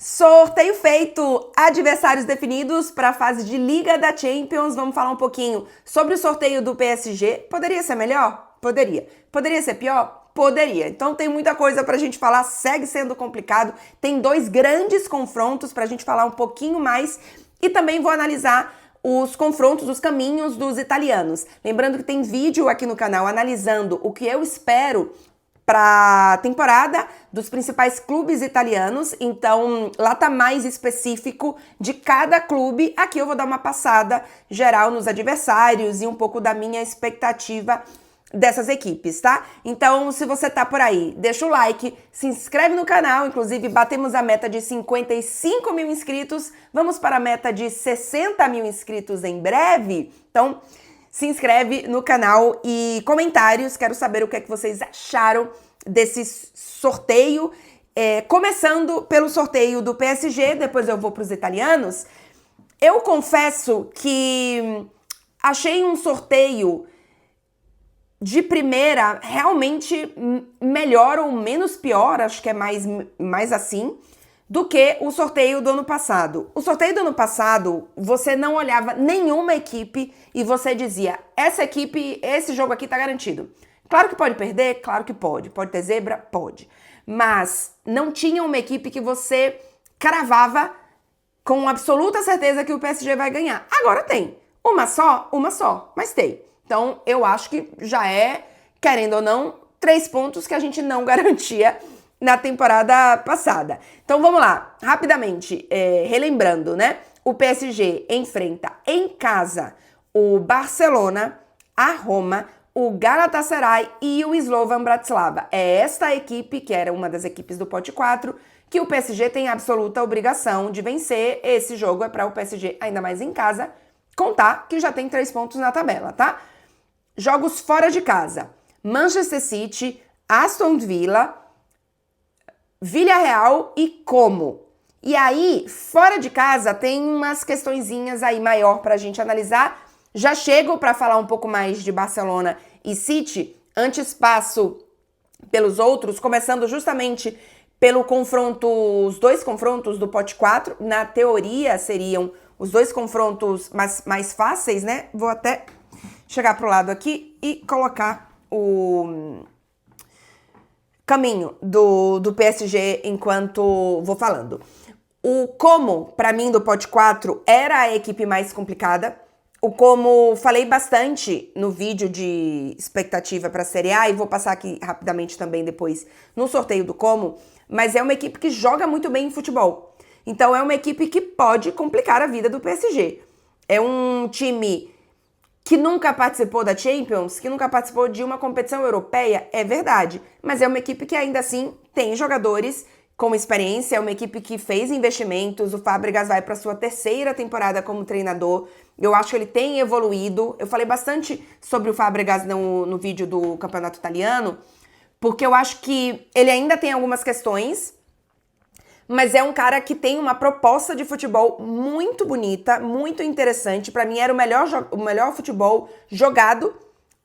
Sorteio feito, adversários definidos para a fase de Liga da Champions. Vamos falar um pouquinho sobre o sorteio do PSG. Poderia ser melhor? Poderia. Poderia ser pior? Poderia. Então tem muita coisa pra gente falar, segue sendo complicado. Tem dois grandes confrontos pra gente falar um pouquinho mais e também vou analisar os confrontos, os caminhos dos italianos. Lembrando que tem vídeo aqui no canal analisando o que eu espero para a temporada dos principais clubes italianos, então lá tá mais específico de cada clube. Aqui eu vou dar uma passada geral nos adversários e um pouco da minha expectativa dessas equipes, tá? Então, se você tá por aí, deixa o like, se inscreve no canal, inclusive batemos a meta de 55 mil inscritos, vamos para a meta de 60 mil inscritos em breve, então se inscreve no canal e comentários, quero saber o que é que vocês acharam desse sorteio, começando pelo sorteio do PSG, depois eu vou para os italianos. Eu confesso que achei um sorteio de primeira realmente melhor ou menos pior, acho que é mais assim, do que o sorteio do ano passado. O sorteio do ano passado, você não olhava nenhuma equipe e você dizia, essa equipe, esse jogo aqui tá garantido. Claro que pode perder, claro que pode. Pode ter zebra? Pode. Mas não tinha uma equipe que você cravava com absoluta certeza que o PSG vai ganhar. Agora tem. Uma só, mas tem. Então, eu acho que já é, querendo ou não, 3 pontos que a gente não garantia na temporada passada. Então, vamos lá, rapidamente, relembrando, né? O PSG enfrenta em casa o Barcelona, a Roma, o Galatasaray e o Slovan Bratislava. É esta equipe, que era uma das equipes do pote 4, que o PSG tem absoluta obrigação de vencer. Esse jogo é para o PSG, ainda mais em casa, contar que já tem 3 pontos na tabela, tá? Jogos fora de casa. Manchester City, Aston Villa, Villarreal e Como. E aí, fora de casa, tem umas questõezinhas aí maior pra gente analisar. Já chego para falar um pouco mais de Barcelona e City. Antes passo pelos outros, começando justamente pelo confronto, os 2 confrontos do pote 4. Na teoria, seriam os 2 confrontos mais fáceis, né? Vou até chegar pro lado aqui e colocar o caminho do PSG enquanto vou falando. O Como, para mim, do pote 4, era a equipe mais complicada. O Como, falei bastante no vídeo de expectativa para a Série A e vou passar aqui rapidamente também depois no sorteio do Como, mas é uma equipe que joga muito bem em futebol. Então é uma equipe que pode complicar a vida do PSG. É um time que nunca participou da Champions, que nunca participou de uma competição europeia, é verdade. Mas é uma equipe que ainda assim tem jogadores com experiência, é uma equipe que fez investimentos, o Fábregas vai para sua 3ª temporada como treinador. Eu acho que ele tem evoluído. Eu falei bastante sobre o Fábregas no vídeo do Campeonato Italiano, porque eu acho que ele ainda tem algumas questões, mas é um cara que tem uma proposta de futebol muito bonita, muito interessante. Para mim era o melhor futebol jogado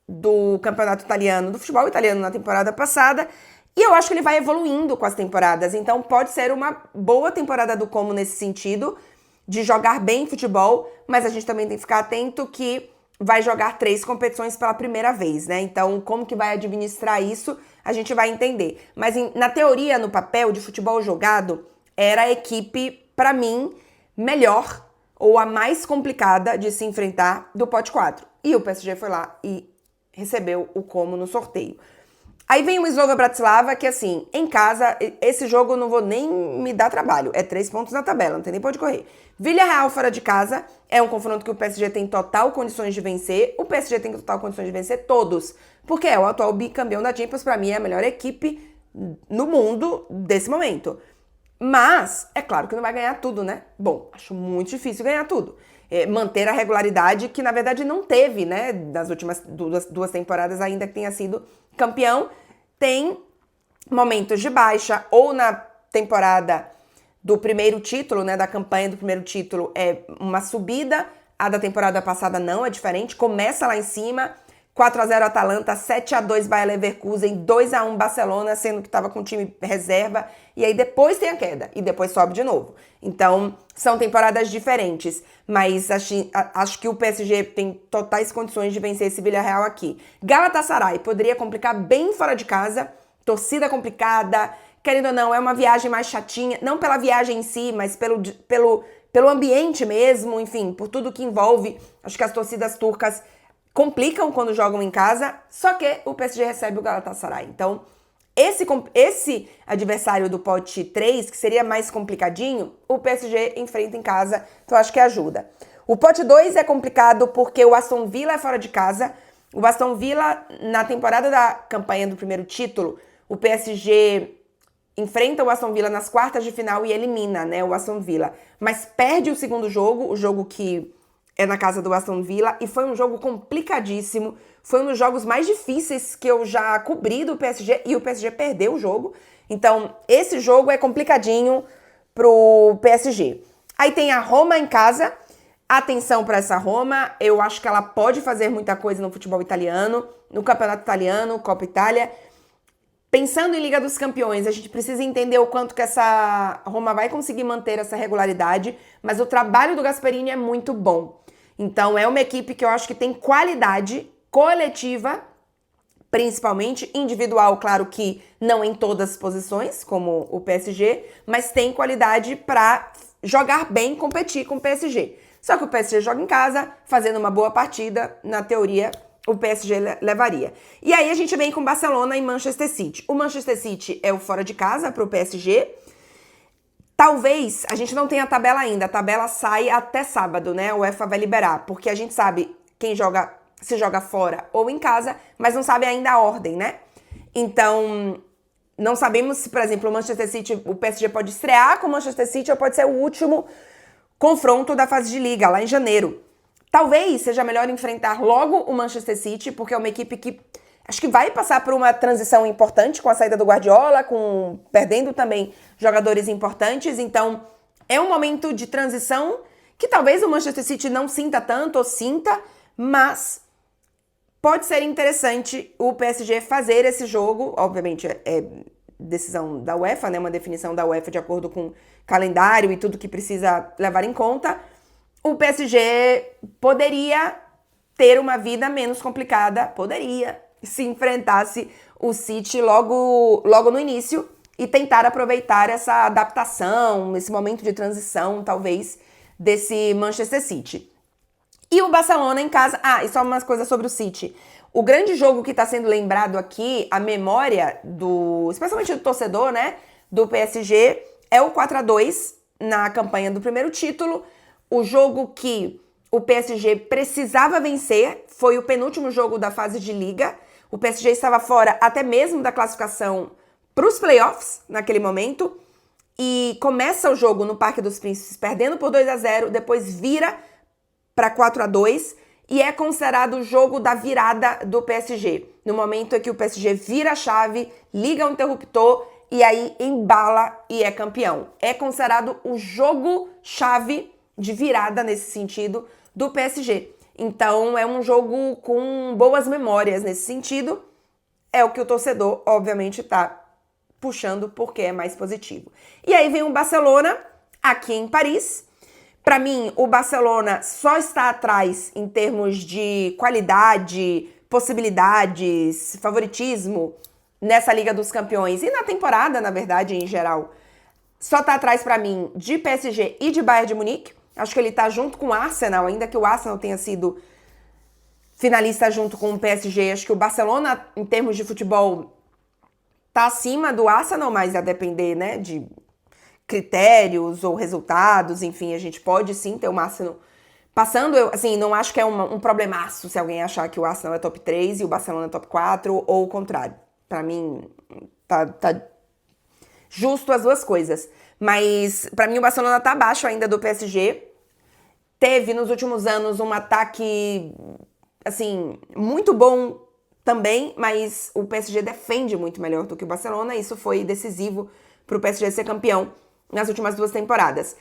do campeonato italiano, do futebol italiano na temporada passada. E eu acho que ele vai evoluindo com as temporadas. Então pode ser uma boa temporada do Como nesse sentido, de jogar bem futebol, mas a gente também tem que ficar atento que vai jogar 3 competições pela primeira vez, né? Então como que vai administrar isso, a gente vai entender. Mas na teoria, no papel de futebol jogado, era a equipe, para mim, melhor ou a mais complicada de se enfrentar do pote 4. E o PSG foi lá e recebeu o Como no sorteio. Aí vem o Slovan Bratislava, que assim, em casa, esse jogo eu não vou nem me dar trabalho. É 3 pontos na tabela, não tem nem pra onde correr. Villarreal fora de casa, é um confronto que o PSG tem total condições de vencer. O PSG tem total condições de vencer todos, porque é o atual bicampeão da Champions, pra mim é a melhor equipe no mundo desse momento. Mas, é claro que não vai ganhar tudo, né? Bom, acho muito difícil ganhar tudo. Manter a regularidade que, na verdade, não teve, né? Das últimas 2 temporadas, ainda que tenha sido campeão. Tem momentos de baixa, ou na temporada do primeiro título, né? Da campanha do primeiro título, é uma subida. A da temporada passada não, é diferente. Começa lá em cima, 4-0 Atalanta, 7-2 Bayer Leverkusen, 2-1 Barcelona, sendo que estava com o time reserva. E aí depois tem a queda e depois sobe de novo. Então, são temporadas diferentes. Mas acho que o PSG tem totais condições de vencer esse Villarreal aqui. Galatasaray poderia complicar bem fora de casa. Torcida complicada. Querendo ou não, é uma viagem mais chatinha. Não pela viagem em si, mas pelo ambiente mesmo. Enfim, por tudo que envolve. Acho que as torcidas turcas complicam quando jogam em casa, só que o PSG recebe o Galatasaray. Então, esse adversário do pote 3, que seria mais complicadinho, o PSG enfrenta em casa, então acho que ajuda. O pote 2 é complicado porque o Aston Villa é fora de casa. O Aston Villa, na temporada da campanha do primeiro título, o PSG enfrenta o Aston Villa nas quartas de final e elimina, né, o Aston Villa. Mas perde o segundo jogo, o jogo que é na casa do Aston Villa, e foi um jogo complicadíssimo. Foi um dos jogos mais difíceis que eu já cobri do PSG, e o PSG perdeu o jogo. Então, esse jogo é complicadinho pro PSG. Aí tem a Roma em casa. Atenção para essa Roma. Eu acho que ela pode fazer muita coisa no futebol italiano, no Campeonato Italiano, Copa Itália. Pensando em Liga dos Campeões, a gente precisa entender o quanto que essa Roma vai conseguir manter essa regularidade, mas o trabalho do Gasperini é muito bom. Então, é uma equipe que eu acho que tem qualidade coletiva, principalmente individual, claro que não em todas as posições, como o PSG, mas tem qualidade para jogar bem, competir com o PSG. Só que o PSG joga em casa, fazendo uma boa partida, na teoria, o PSG levaria. E aí a gente vem com Barcelona e Manchester City. O Manchester City é o fora de casa para o PSG. Talvez, a gente não tenha a tabela ainda, a tabela sai até sábado, né? O UEFA vai liberar, porque a gente sabe quem joga, se joga fora ou em casa, mas não sabe ainda a ordem, né? Então, não sabemos se, por exemplo, o Manchester City, o PSG pode estrear com o Manchester City ou pode ser o último confronto da fase de liga, lá em janeiro. Talvez seja melhor enfrentar logo o Manchester City, porque é uma equipe que acho que vai passar por uma transição importante com a saída do Guardiola, perdendo também jogadores importantes. Então, é um momento de transição que talvez o Manchester City não sinta tanto ou sinta, mas pode ser interessante o PSG fazer esse jogo. Obviamente, é decisão da UEFA, né? Uma definição da UEFA de acordo com calendário e tudo que precisa levar em conta. O PSG poderia ter uma vida menos complicada, poderia, se enfrentasse o City logo no início e tentar aproveitar essa adaptação, esse momento de transição, talvez, desse Manchester City. E o Barcelona em casa... e só umas coisas sobre o City. O grande jogo que está sendo lembrado aqui, a memória especialmente do torcedor, né, do PSG, é o 4-2 na campanha do primeiro título. O jogo que o PSG precisava vencer foi o penúltimo jogo da fase de liga. O PSG estava fora até mesmo da classificação para os playoffs naquele momento. E começa o jogo no Parque dos Príncipes perdendo por 2-0, depois vira para 4-2 e é considerado o jogo da virada do PSG. No momento em que o PSG vira a chave, liga o interruptor e aí embala e é campeão. É considerado o jogo-chave de virada nesse sentido do PSG. Então é um jogo com boas memórias nesse sentido. É o que o torcedor, obviamente, tá puxando porque é mais positivo. E aí vem o Barcelona aqui em Paris. Para mim, o Barcelona só está atrás em termos de qualidade, possibilidades, favoritismo nessa Liga dos Campeões e na temporada, na verdade, em geral. Só tá atrás para mim de PSG e de Bayern de Munique. Acho que ele tá junto com o Arsenal, ainda que o Arsenal tenha sido finalista junto com o PSG. Acho que o Barcelona, em termos de futebol, tá acima do Arsenal, mas a depender, né, de critérios ou resultados, enfim, a gente pode sim ter o Arsenal passando. Eu, assim, não acho que é um problemaço se alguém achar que o Arsenal é top 3 e o Barcelona é top 4, ou o contrário. Pra mim, tá justo as duas coisas. Mas, pra mim, o Barcelona tá abaixo ainda do PSG. Teve, nos últimos anos, um ataque, assim, muito bom também, mas o PSG defende muito melhor do que o Barcelona. Isso foi decisivo pro PSG ser campeão nas últimas 2 temporadas.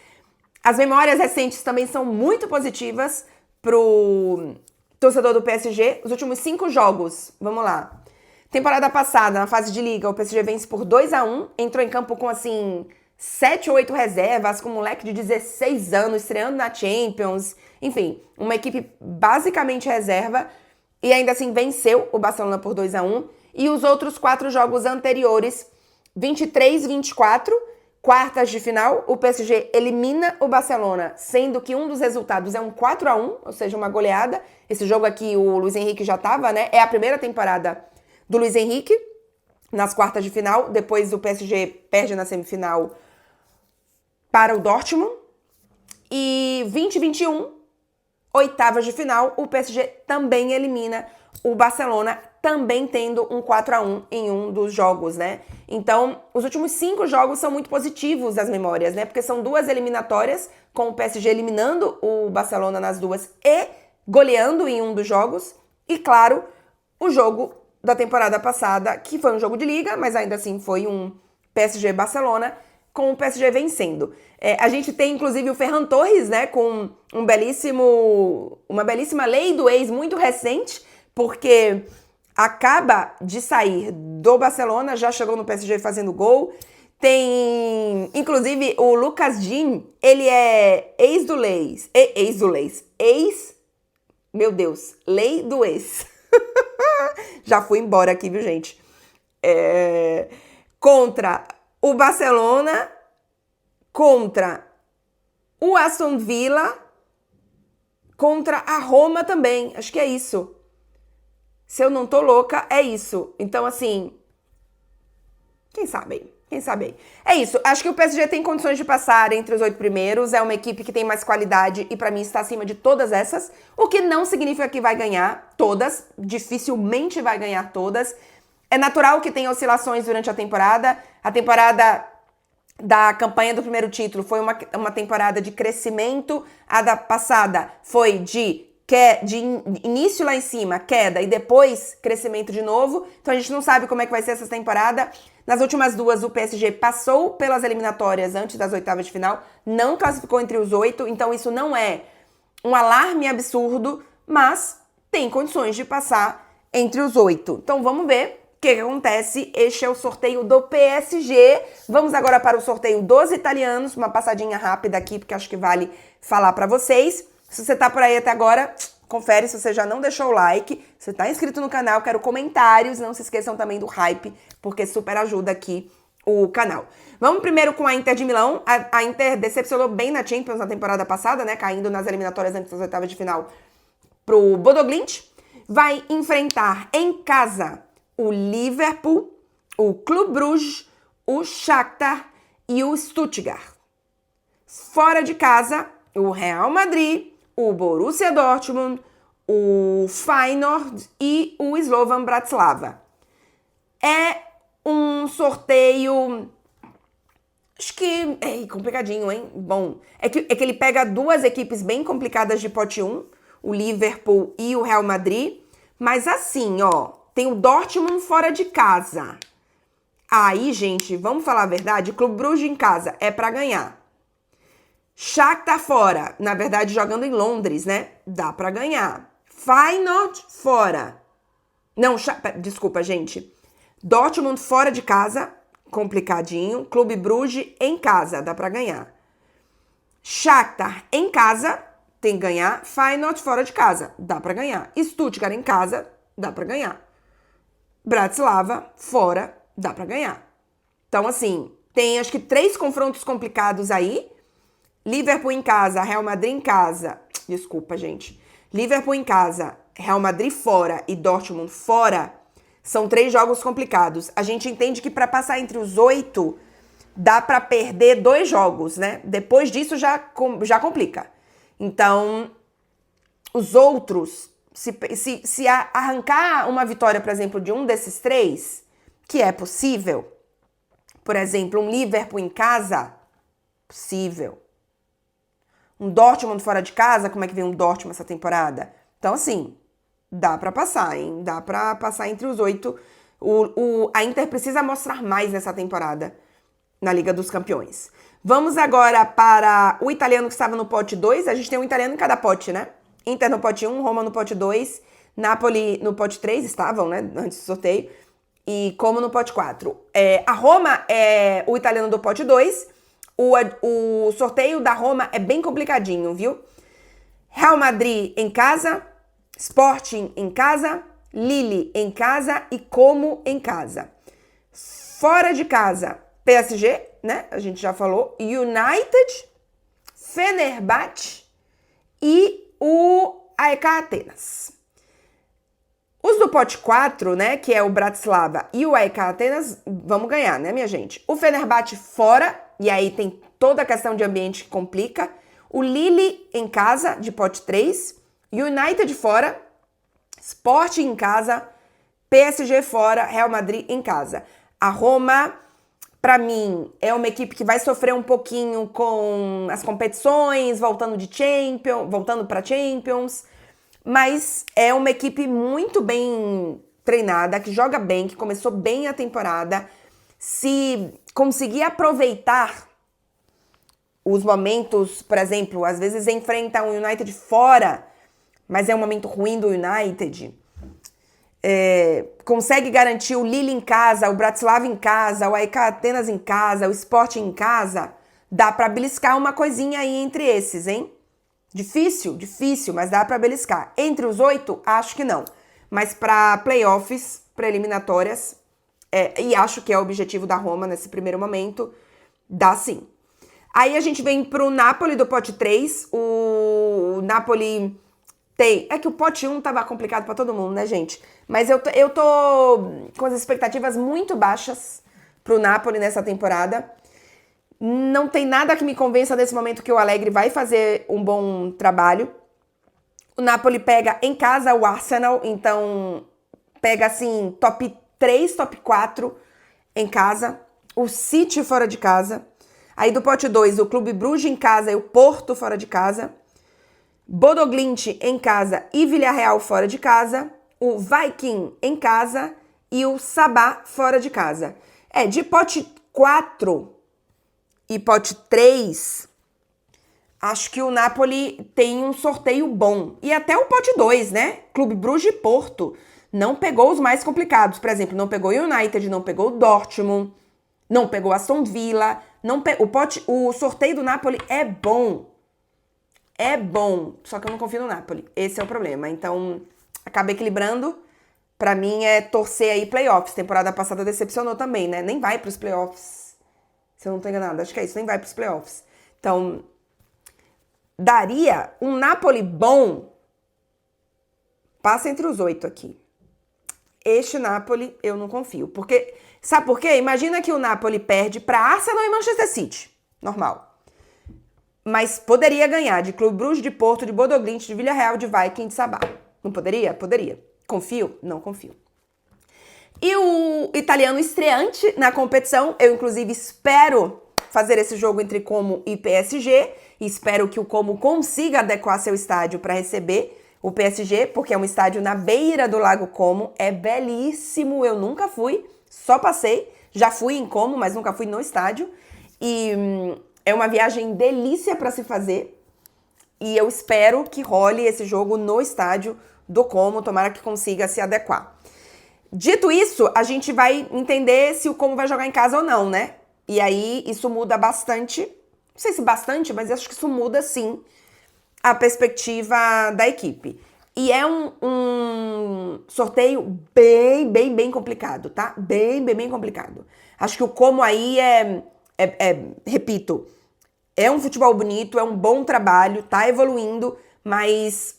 As memórias recentes também são muito positivas pro torcedor do PSG, os últimos 5 jogos, vamos lá. Temporada passada, na fase de liga, o PSG vence por 2-1, entrou em campo com, assim, 7 ou 8 reservas, com um moleque de 16 anos, estreando na Champions, enfim, uma equipe basicamente reserva, e ainda assim venceu o Barcelona por 2-1, e os outros 4 jogos anteriores, 23-24, quartas de final, o PSG elimina o Barcelona, sendo que um dos resultados é um 4-1, ou seja, uma goleada. Esse jogo aqui o Luiz Henrique já estava, né? É a primeira temporada do Luiz Henrique nas quartas de final. Depois o PSG perde na semifinal para o Dortmund. E 20-21, oitavas de final, o PSG também elimina o Barcelona, também tendo um 4-1 em um dos jogos, né? Então, os últimos 5 jogos são muito positivos das memórias, né? Porque são 2 eliminatórias, com o PSG eliminando o Barcelona nas 2 e goleando em um dos jogos. E, claro, o jogo da temporada passada, que foi um jogo de liga, mas ainda assim foi um PSG-Barcelona, com o PSG vencendo. A gente tem, inclusive, o Ferran Torres, né? Com uma belíssima lei do ex muito recente, porque acaba de sair do Barcelona, já chegou no PSG fazendo gol. Tem, inclusive, o Lucas Digne, ele é meu Deus, lei do ex. Já fui embora aqui, viu, gente? Contra o Barcelona, contra o Aston Villa, contra a Roma também. Acho que é isso. Se eu não tô louca, é isso. Então, assim, quem sabe? Quem sabe? É isso. Acho que o PSG tem condições de passar entre os 8 primeiros. É uma equipe que tem mais qualidade e, pra mim, está acima de todas essas. O que não significa que vai ganhar todas. Dificilmente vai ganhar todas. É natural que tenha oscilações durante a temporada. A temporada da campanha do primeiro título foi uma temporada de crescimento. A da passada foi de início lá em cima, queda, e depois crescimento de novo. Então a gente não sabe como é que vai ser essa temporada. Nas últimas 2, o PSG passou pelas eliminatórias antes das oitavas de final, não classificou entre os 8, então isso não é um alarme absurdo, mas tem condições de passar entre os 8. Então vamos ver o que acontece. Este é o sorteio do PSG. Vamos agora para o sorteio dos italianos, uma passadinha rápida aqui, porque acho que vale falar para vocês. Se você tá por aí até agora, confere se você já não deixou o like. Se você tá inscrito no canal, quero comentários. Não se esqueçam também do hype, porque super ajuda aqui o canal. Vamos primeiro com a Inter de Milão. A Inter decepcionou bem na Champions na temporada passada, né? Caindo nas eliminatórias antes das oitavas de final pro Bodo Glimt. Vai enfrentar em casa o Liverpool, o Clube Bruges, o Shakhtar e o Stuttgart. Fora de casa, o Real Madrid, o Borussia Dortmund, o Feyenoord e o Slovan Bratislava. É um sorteio, acho que é complicadinho, hein? Bom, é que ele pega 2 equipes bem complicadas de pote 1, o Liverpool e o Real Madrid, mas assim, ó, tem o Dortmund fora de casa. Aí, gente, vamos falar a verdade, Clube Bruges em casa é pra ganhar. Shakhtar fora, na verdade jogando em Londres, né? Dá pra ganhar. Feyenoord fora. Não, desculpa, gente. Dortmund fora de casa, complicadinho. Clube Bruges em casa, dá pra ganhar. Shakhtar em casa, tem que ganhar. Feyenoord fora de casa, dá pra ganhar. Stuttgart em casa, dá pra ganhar. Bratislava fora, dá pra ganhar. Então, assim, tem acho que 3 confrontos complicados aí. Liverpool em casa, Real Madrid em casa. Desculpa, gente. Liverpool em casa, Real Madrid fora e Dortmund fora. São 3 jogos complicados. A gente entende que para passar entre os 8, dá para perder 2 jogos, né? Depois disso já complica. Então, os outros, se arrancar uma vitória, por exemplo, de um desses 3, que é possível, por exemplo, um Liverpool em casa, possível. Um Dortmund fora de casa, como é que vem um Dortmund essa temporada? Então, assim, dá pra passar, hein? Dá pra passar entre os 8. A Inter precisa mostrar mais nessa temporada na Liga dos Campeões. Vamos agora para o italiano que estava no pote 2. A gente tem um italiano em cada pote, né? Inter no pote 1, Roma no pote 2, Napoli no pote 3, estavam, né, antes do sorteio, e Como no pote 4. A Roma é o italiano do pote 2, o sorteio da Roma é bem complicadinho, viu? Real Madrid em casa, Sporting em casa, Lille em casa e Como em casa. Fora de casa, PSG, né? A gente já falou. United, Fenerbahçe e o AEK Atenas. Os do pote 4, né? Que é o Bratislava e o AEK Atenas, vamos ganhar, né, minha gente? O Fenerbahçe fora, e aí tem toda a questão de ambiente que complica. O Lille em casa, de pote 3. United fora. Sporting em casa. PSG fora. Real Madrid em casa. A Roma, pra mim, é uma equipe que vai sofrer um pouquinho com as competições, voltando pra Champions, mas é uma equipe muito bem treinada, que joga bem, que começou bem a temporada. Se conseguir aproveitar os momentos, por exemplo, às vezes enfrenta um United fora, mas é um momento ruim do United, consegue garantir o Lille em casa, o Bratislava em casa, o AEK Atenas em casa, o Sporting em casa, dá pra beliscar uma coisinha aí entre esses, hein? Difícil, mas dá pra beliscar. Entre os 8, acho que não. Mas pra playoffs, pra eliminatórias, e acho que é o objetivo da Roma nesse primeiro momento, dá sim. Aí a gente vem pro Napoli do pote 3, o Napoli... É que o pote 1 tava complicado pra todo mundo, né, gente? Mas eu tô com as expectativas muito baixas pro Napoli nessa temporada. Não tem nada que me convença nesse momento que o Allegri vai fazer um bom trabalho. O Napoli pega em casa o Arsenal, então pega assim top 3, top 4 em casa. O City fora de casa. Aí do pote 2, o Clube Bruges em casa e o Porto fora de casa. Bodo Glimt em casa e Villarreal fora de casa, o Viking em casa e o Sabah fora de casa. De pote 4 e pote 3, acho que o Napoli tem um sorteio bom. E até o pote 2, né? Clube Bruges e Porto. Não pegou os mais complicados. Por exemplo, não pegou o United, não pegou o Dortmund, não pegou Aston Villa. O sorteio do Napoli é bom. É bom, só que eu não confio no Napoli. Esse é o problema. Então, acaba equilibrando. Pra mim, é torcer aí playoffs. Temporada passada decepcionou também, né? Nem vai pros playoffs. Se eu não tô enganada, acho que é isso. Nem vai pros playoffs. Então, daria um Napoli bom. Passa entre os 8 aqui. Este Napoli, eu não confio. Porque, sabe por quê? Imagina que o Napoli perde pra Arsenal e Manchester City. Normal. Mas poderia ganhar de Clube Bruges, de Porto, de Bodo Glimt, de Villarreal, de Viking, de Sabah. Não poderia? Poderia. Confio? Não confio. E o italiano estreante na competição, eu inclusive espero fazer esse jogo entre Como e PSG, e espero que o Como consiga adequar seu estádio para receber o PSG, porque é um estádio na beira do Lago Como, é belíssimo, eu nunca fui, só passei, já fui em Como, mas nunca fui no estádio, e... é uma viagem delícia para se fazer e eu espero que role esse jogo no estádio do Como, tomara que consiga se adequar. Dito isso, a gente vai entender se o Como vai jogar em casa ou não, né? E aí isso muda bastante, não sei se bastante, mas acho que isso muda sim a perspectiva da equipe. E é um sorteio bem complicado, tá? Bem complicado. Acho que o Como aí repito, é um futebol bonito, é um bom trabalho, tá evoluindo, mas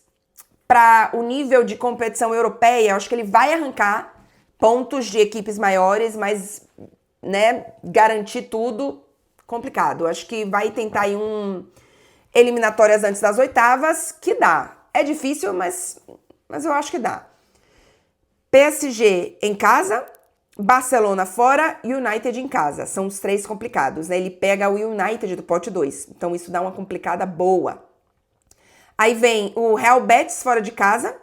para o nível de competição europeia, acho que ele vai arrancar pontos de equipes maiores, mas, né, garantir tudo, complicado. Acho que vai tentar aí eliminatórias antes das oitavas, que dá. É difícil, mas eu acho que dá. PSG em casa, Barcelona fora e United em casa. São os 3 complicados, né? Ele pega o United do pote 2. Então isso dá uma complicada boa. Aí vem o Real Betis fora de casa.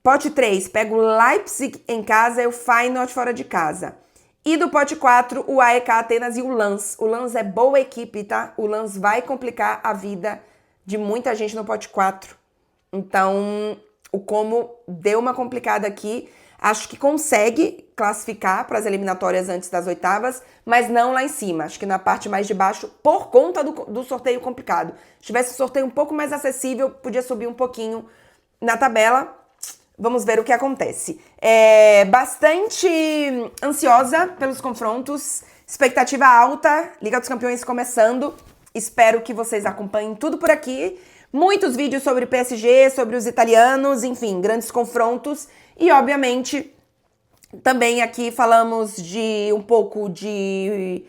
Pote 3, pega o Leipzig em casa e o Feyenoord fora de casa. E do pote 4, o AEK Atenas e o Lens. O Lens é boa equipe, tá? O Lens vai complicar a vida de muita gente no pote 4. Então, o Como deu uma complicada aqui. Acho que consegue classificar para as eliminatórias antes das oitavas, mas não lá em cima. Acho que na parte mais de baixo, por conta do sorteio complicado. Se tivesse um sorteio um pouco mais acessível, podia subir um pouquinho na tabela. Vamos ver o que acontece. Bastante ansiosa pelos confrontos, expectativa alta, Liga dos Campeões começando. Espero que vocês acompanhem tudo por aqui. Muitos vídeos sobre PSG, sobre os italianos, enfim, grandes confrontos. E, obviamente, também aqui falamos de um pouco de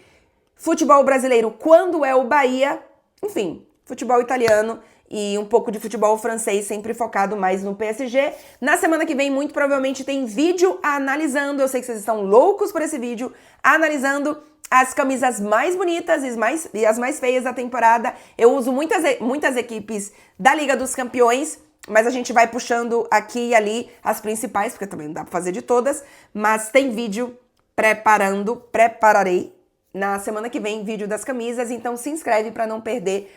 futebol brasileiro quando é o Bahia. Enfim, futebol italiano e um pouco de futebol francês, sempre focado mais no PSG. Na semana que vem, muito provavelmente, tem vídeo analisando. Eu sei que vocês estão loucos por esse vídeo, analisando as camisas mais bonitas e as mais feias da temporada. Eu uso muitas equipes da Liga dos Campeões, mas a gente vai puxando aqui e ali as principais, porque também não dá pra fazer de todas. Mas tem vídeo prepararei na semana que vem, vídeo das camisas. Então se inscreve para não perder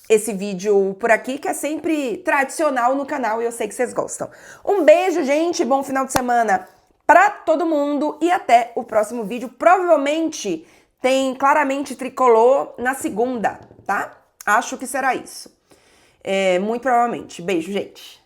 esse vídeo por aqui, que é sempre tradicional no canal e eu sei que vocês gostam. Um beijo, gente, bom final de semana pra todo mundo e até o próximo vídeo. Provavelmente tem claramente tricolor na segunda, tá? Acho que será isso. Muito provavelmente. Beijo, gente.